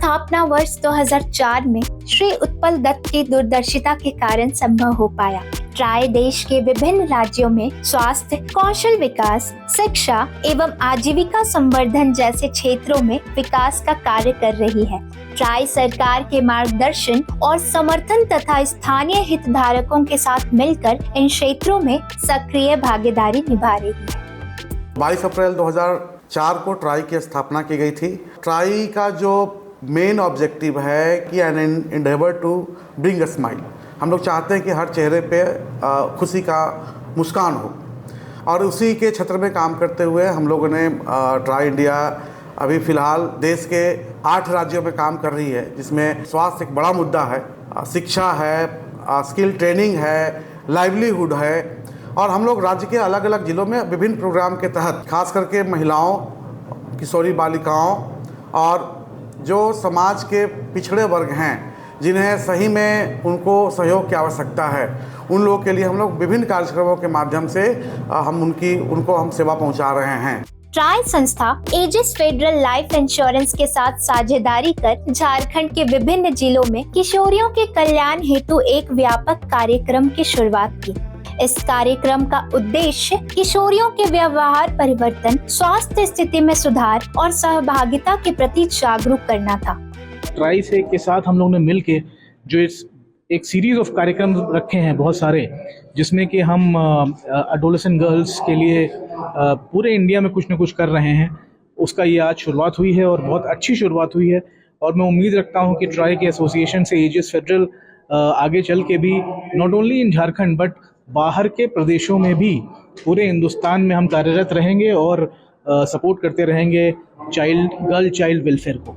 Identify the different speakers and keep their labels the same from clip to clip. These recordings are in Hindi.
Speaker 1: स्थापना वर्ष 2004 में श्री उत्पल दत्त की दूरदर्शिता के कारण संभव हो पाया। ट्राई देश के विभिन्न राज्यों में स्वास्थ्य, कौशल विकास, शिक्षा एवं आजीविका संवर्धन जैसे क्षेत्रों में विकास का कार्य कर रही है। ट्राई सरकार के मार्गदर्शन और समर्थन तथा स्थानीय हितधारकों के साथ मिलकर इन क्षेत्रों में सक्रिय भागीदारी निभा रही है।
Speaker 2: 22 अप्रैल 2004 को ट्राई की स्थापना की गई थी। ट्राई का जो मेन ऑब्जेक्टिव है कि an endeavour to bring a smile. हम लोग चाहते हैं कि हर चेहरे पे खुशी का मुस्कान हो, और उसी के क्षेत्र में काम करते हुए हम लोगों ने ट्राई इंडिया अभी फ़िलहाल देश के 8 राज्यों में काम कर रही है, जिसमें स्वास्थ्य एक बड़ा मुद्दा है, शिक्षा है, स्किल ट्रेनिंग है, लाइवलीहुड है, और हम लोग राज्य के अलग अलग ज़िलों में विभिन्न प्रोग्राम के तहत खास करके महिलाओं, किशोरी बालिकाओं और जो समाज के पिछड़े वर्ग हैं जिन्हें सही में उनको सहयोग की आवश्यकता है, उन लोगों के लिए हम लोग विभिन्न कार्यक्रमों के माध्यम से उनको हम सेवा पहुंचा रहे हैं।
Speaker 1: ट्राई संस्था एजिस फेडरल लाइफ इंश्योरेंस के साथ साझेदारी कर झारखंड के विभिन्न जिलों में किशोरियों के कल्याण हेतु एक व्यापक कार्यक्रम की शुरुआत की। इस कार्यक्रम का उद्देश्य किशोरियों के व्यवहार परिवर्तन, स्वास्थ्य स्थिति में सुधार और सहभागिता के प्रति जागरूक करना था।
Speaker 3: ट्राई से के साथ हम लोग ने मिल के जो एक सीरीज ऑफ कार्यक्रम रखे हैं बहुत सारे, जिसमें कि हम एडोलेसेंट गर्ल्स के लिए पूरे इंडिया में कुछ न कुछ कर रहे हैं। उसका ये आज शुरुआत हुई है और बहुत अच्छी शुरुआत हुई है, और मैं उम्मीद रखता हूँ कि ट्राई के एसोसिएशन से एजिस फेडरल आगे चल के भी not only in Jharkhand but बाहर के प्रदेशों में भी पूरे हिंदुस्तान में हम कार्यरत रहेंगे और सपोर्ट करते रहेंगे गर्ल चाइल्ड वेलफेयर को।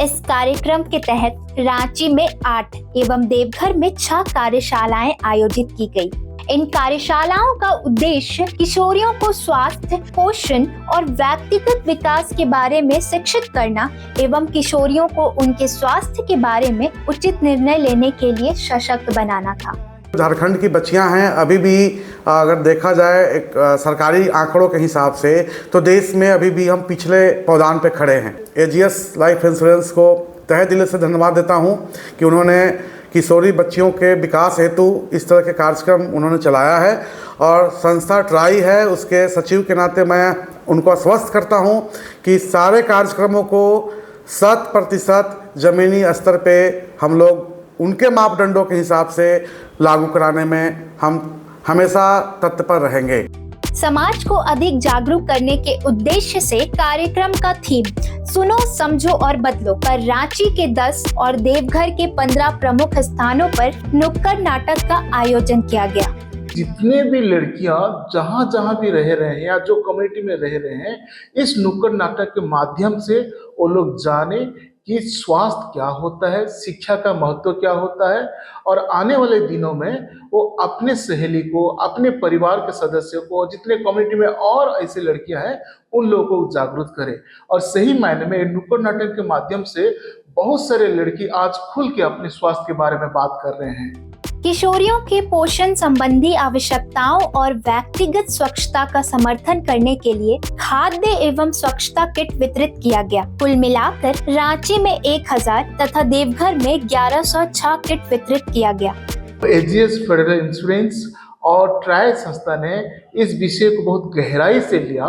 Speaker 1: इस कार्यक्रम के तहत रांची में 8 एवं देवघर में 6 कार्यशालाएं आयोजित की गई। इन कार्यशालाओं का उद्देश्य किशोरियों को स्वास्थ्य, पोषण और व्यक्तिगत विकास के बारे में शिक्षित करना एवं किशोरियों को उनके स्वास्थ्य के बारे में उचित निर्णय लेने के लिए सशक्त बनाना था।
Speaker 2: झारखंड की बच्चियां हैं, अभी भी अगर देखा जाए एक सरकारी आंकड़ों के हिसाब से तो देश में अभी भी हम पिछले पायदान पे खड़े हैं। एजियस लाइफ इंश्योरेंस को तहे दिल से धन्यवाद देता हूं कि उन्होंने किशोरी बच्चियों के विकास हेतु इस तरह के कार्यक्रम उन्होंने चलाया है, और संस्था ट्राई है उसके सचिव के नाते मैं उनको आश्वस्त करता हूं कि सारे कार्यक्रमों को 100% ज़मीनी स्तर पे हम लोग उनके मापदंडों के हिसाब से लागू कराने में हम हमेशा तत्पर रहेंगे।
Speaker 1: समाज को अधिक जागरूक करने के उद्देश्य से कार्यक्रम का थीम सुनो, समझो और बदलो पर रांची के 10 और देवघर के 15 प्रमुख स्थानों पर नुक्कड़ नाटक का आयोजन किया गया।
Speaker 4: जितने भी लड़कियां जहां जहां भी रह रहे हैं या जो कम्युनिटी में रह रहे हैं, इस नुक्कड़ नाटक के माध्यम से वो लोग जाने कि स्वास्थ्य क्या होता है, शिक्षा का महत्व क्या होता है, और आने वाले दिनों में वो अपने सहेली को, अपने परिवार के सदस्यों को, जितने कम्युनिटी में और ऐसे लड़कियां हैं उन लोगों को जागरूक करें। और सही मायने में नुक्कड़ नाटक के माध्यम से बहुत सारे लड़की आज खुल के अपने स्वास्थ्य के बारे में बात कर रहे हैं।
Speaker 1: किशोरियों के पोषण संबंधी आवश्यकताओं और व्यक्तिगत स्वच्छता का समर्थन करने के लिए खाद्य एवं स्वच्छता किट वितरित किया गया। कुल मिलाकर रांची में 1000 तथा देवघर में 1106 किट वितरित किया गया।
Speaker 4: एजियस फेडरल इंश्योरेंस और ट्राई संस्था ने इस विषय को बहुत गहराई से लिया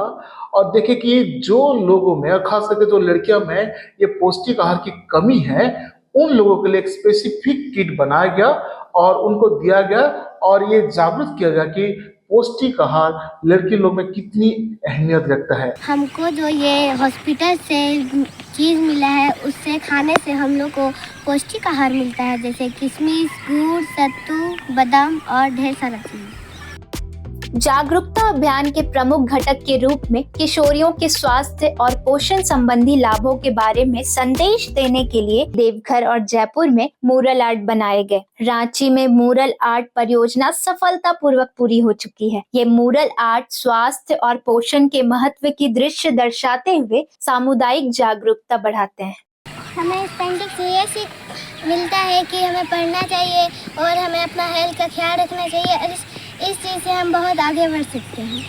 Speaker 4: और देखे कि जो लोगों में, खास करके जो लड़कियों में ये पौष्टिक आहार की कमी है, उन लोगों के लिए एक स्पेसिफिक किट बनाया गया और उनको दिया गया, और ये जागरूक किया गया कि पौष्टिक आहार लड़की लोग में कितनी अहमियत रखता है।
Speaker 5: हमको जो ये हॉस्पिटल से चीज़ मिला है उससे खाने से हम लोग को पौष्टिक आहार मिलता है, जैसे किशमिश, गुड़, सत्तू, बादाम और ढेर सारा चीज़।
Speaker 1: जागरूकता अभियान के प्रमुख घटक के रूप में किशोरियों के स्वास्थ्य और पोषण संबंधी लाभों के बारे में संदेश देने के लिए देवघर और जयपुर में मूरल आर्ट बनाए गए। रांची में मूरल आर्ट परियोजना सफलतापूर्वक पूरी हो चुकी है। ये मूरल आर्ट स्वास्थ्य और पोषण के महत्व की दृश्य दर्शाते हुए सामुदायिक जागरूकता बढ़ाते हैं।
Speaker 5: हमें इस पेंटिंग से ये सीख मिलता है कि हमें पढ़ना चाहिए और हमें अपना हेल्थ का ख्याल रखना चाहिए। इस चीज़ से हम बहुत आगे बढ़ सकते हैं।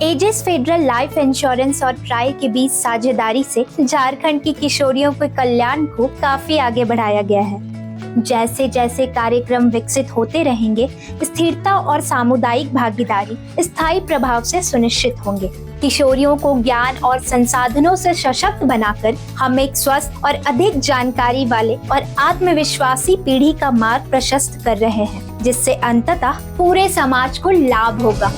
Speaker 1: एजिस फेडरल लाइफ इंश्योरेंस और ट्राई के बीच साझेदारी से झारखंड की किशोरियों के कल्याण को काफी आगे बढ़ाया गया है। जैसे जैसे कार्यक्रम विकसित होते रहेंगे, स्थिरता और सामुदायिक भागीदारी स्थायी प्रभाव से सुनिश्चित होंगे। किशोरियों को ज्ञान और संसाधनों से सशक्त बनाकर हम एक स्वस्थ और अधिक जानकारी वाले और आत्मविश्वासी पीढ़ी का मार्ग प्रशस्त कर रहे हैं, जिससे अंततः पूरे समाज को लाभ होगा।